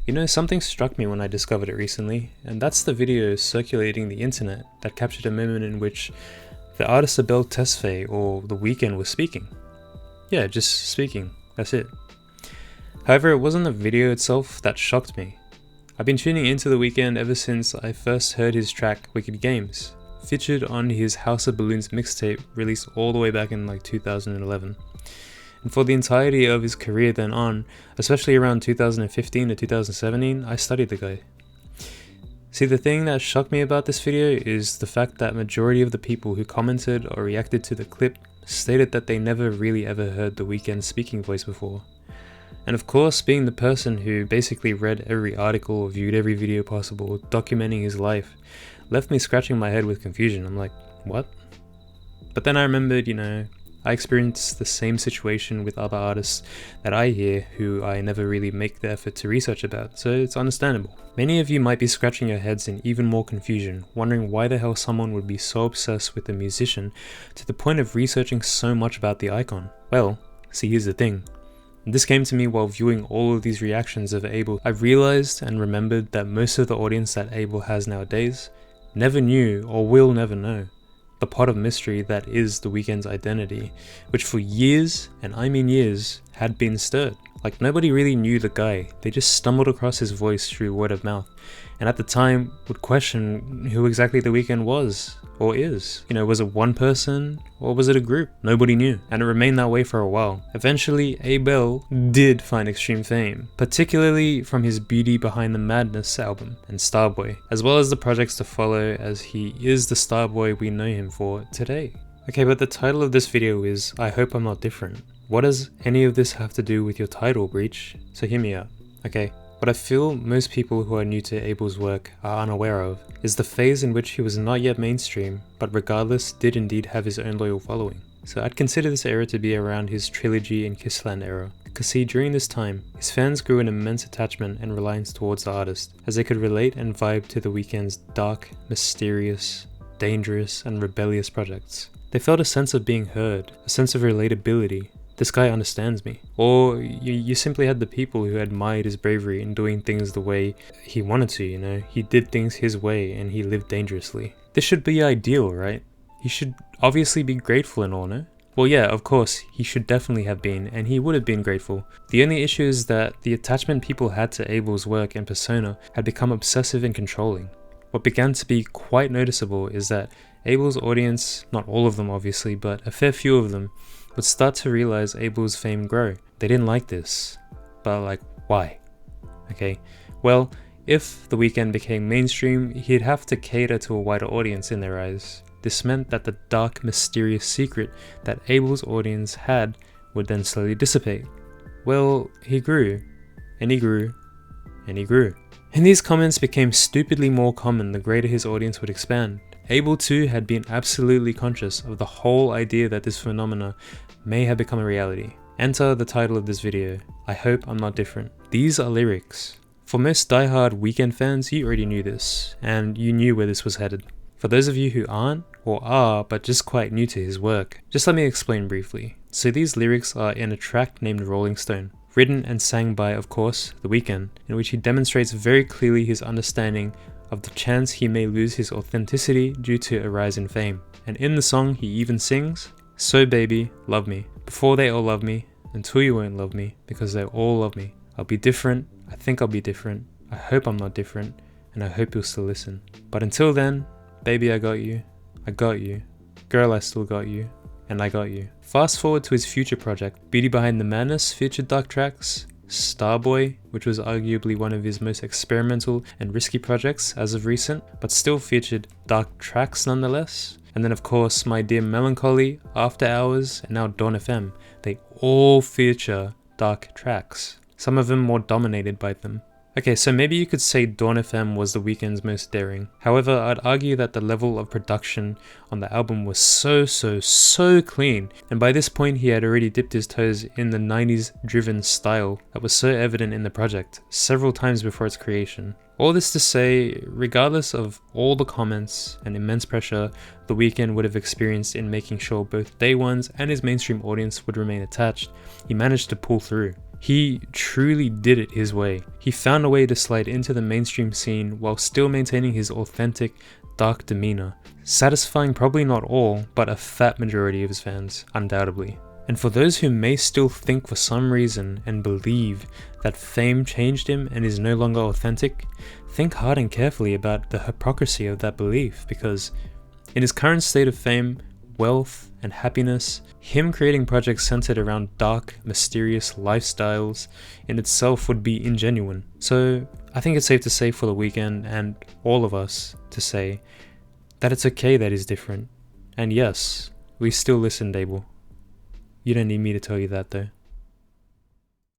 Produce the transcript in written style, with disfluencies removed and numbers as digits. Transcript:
You know, something struck me when I discovered it recently, and that's the video circulating the internet that captured a moment in which the artist Abel Tesfaye or The Weeknd was speaking. Yeah, just speaking, that's it. However, it wasn't the video itself that shocked me. I've been tuning into The Weeknd ever since I first heard his track Wicked Games, featured on his House of Balloons mixtape released all the way back in 2011. And for the entirety of his career then on, especially around 2015 to 2017, I studied the guy. See, the thing that shocked me about this video is the fact that majority of the people who commented or reacted to the clip stated that they never really ever heard The Weeknd's speaking voice before. And of course, being the person who basically read every article or viewed every video possible documenting his life left me scratching my head with confusion. I'm like, what? But then I remembered, I experienced the same situation with other artists that I hear who I never really make the effort to research about, so it's understandable. Many of you might be scratching your heads in even more confusion, wondering why the hell someone would be so obsessed with a musician to the point of researching so much about the icon. Well, see, here's the thing. This came to me while viewing all of these reactions of Abel. I realized and remembered that most of the audience that Abel has nowadays never knew or will never know the pot of mystery that is The Weeknd's identity, which for years, and I mean years, had been stirred. Like, nobody really knew the guy, they just stumbled across his voice through word of mouth, and at the time would question who exactly The Weeknd was, or is. Was it one person, or was it a group? Nobody knew, and it remained that way for a while. Eventually, Abel did find extreme fame, particularly from his Beauty Behind the Madness album and Starboy, as well as the projects to follow, as he is the Starboy we know him for today. Okay, but the title of this video is I Hope I'm Not Different. What does any of this have to do with your title, Breach? So hear me out, okay? What I feel most people who are new to Abel's work are unaware of is the phase in which he was not yet mainstream, but regardless did indeed have his own loyal following. So I'd consider this era to be around his Trilogy and Kissland era, because see, during this time, his fans grew an immense attachment and reliance towards the artist, as they could relate and vibe to The Weeknd's dark, mysterious, dangerous and rebellious projects. They felt a sense of being heard, a sense of relatability. This guy understands me. Or you simply had the people who admired his bravery in doing things the way he wanted to, He did things his way and he lived dangerously. This should be ideal, right? He should obviously be grateful and all, no? Well, yeah, of course, he should definitely have been, and he would have been grateful. The only issue is that the attachment people had to Abel's work and persona had become obsessive and controlling. What began to be quite noticeable is that Abel's audience, not all of them obviously, but a fair few of them, would start to realize Abel's fame grow. They didn't like this, but why? Okay, well, if The Weeknd became mainstream, he'd have to cater to a wider audience in their eyes. This meant that the dark, mysterious secret that Abel's audience had would then slowly dissipate. Well, he grew, and he grew, and he grew. And these comments became stupidly more common the greater his audience would expand. Abel too had been absolutely conscious of the whole idea that this phenomena may have become a reality. Enter the title of this video, I Hope I'm Not Different. These are lyrics. For most diehard Weeknd fans, you already knew this, and you knew where this was headed. For those of you who aren't, or are, but just quite new to his work, just let me explain briefly. So these lyrics are in a track named Rolling Stone, written and sang by, of course, The Weeknd, in which he demonstrates very clearly his understanding of the chance he may lose his authenticity due to a rise in fame. And in the song he even sings, so baby, love me, before they all love me, until you won't love me, because they all love me. I'll be different, I think I'll be different, I hope I'm not different, and I hope you'll still listen. But until then, baby I got you, girl I still got you, and I got you. Fast forward to his future project, Beauty Behind the Madness featured dark tracks, Starboy, which was arguably one of his most experimental and risky projects as of recent, but still featured dark tracks nonetheless. And then of course My Dear Melancholy, After Hours, and now Dawn FM. They all feature dark tracks, some of them more dominated by them. Okay, so maybe you could say Dawn FM was The Weeknd's most daring. However, I'd argue that the level of production on the album was so clean, and by this point he had already dipped his toes in the 90s driven style that was so evident in the project, several times before its creation. All this to say, regardless of all the comments and immense pressure The Weeknd would have experienced in making sure both day ones and his mainstream audience would remain attached, he managed to pull through. He truly did it his way. He found a way to slide into the mainstream scene while still maintaining his authentic, dark demeanor, satisfying probably not all, but a fat majority of his fans, undoubtedly. And for those who may still think for some reason and believe that fame changed him and is no longer authentic, think hard and carefully about the hypocrisy of that belief, because in his current state of fame, wealth, and happiness, him creating projects centered around dark, mysterious lifestyles in itself would be ingenuine. So I think it's safe to say for The Weeknd and all of us to say that it's okay that he's different. And yes, we still listen, Abel. You don't need me to tell you that though.